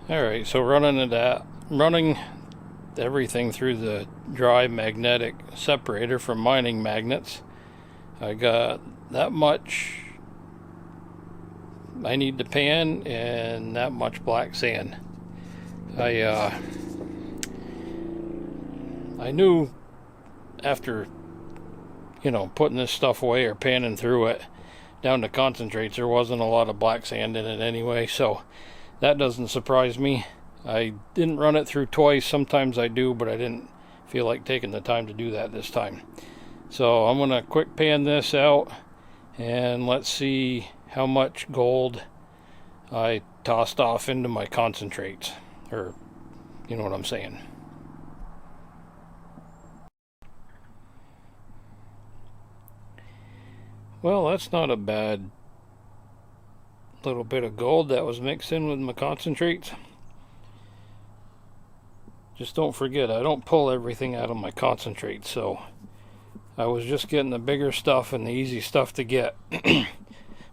Alright, so running everything through the dry magnetic separator from mining magnets. I got that much I need to pan and that much black sand. I knew after putting this stuff away or panning through it down to concentrates there wasn't a lot of black sand in it anyway, so that doesn't surprise me. I didn't run it through twice. Sometimes I do, but I didn't feel like taking the time to do that this time. So I'm gonna quick pan this out and let's see how much gold I tossed off into my concentrates, or you know what I'm saying. Well, that's not a bad little bit of gold that was mixed in with my concentrates. Just don't forget, I don't pull everything out of my concentrates, so I was just getting the bigger stuff and the easy stuff to get.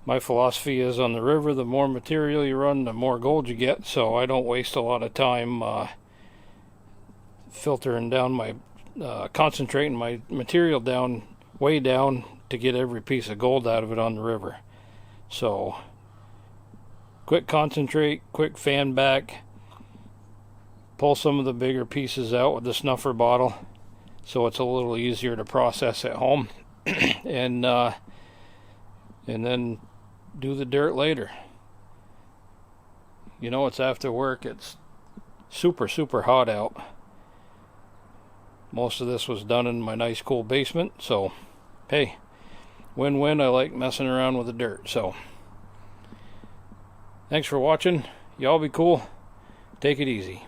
My philosophy is, on the river, the more material you run, the more gold you get, so I don't waste a lot of time filtering down my concentrating my material down, way down, to get every piece of gold out of it on the river. So quick concentrate, quick fan back, pull some of the bigger pieces out with the snuffer bottle so it's a little easier to process at home, and then do the dirt later. It's after work, it's super hot out. Most of this was done in my nice cool basement, so hey, win-win. I like messing around with the dirt. So thanks for watching. Y'all be cool. Take it easy.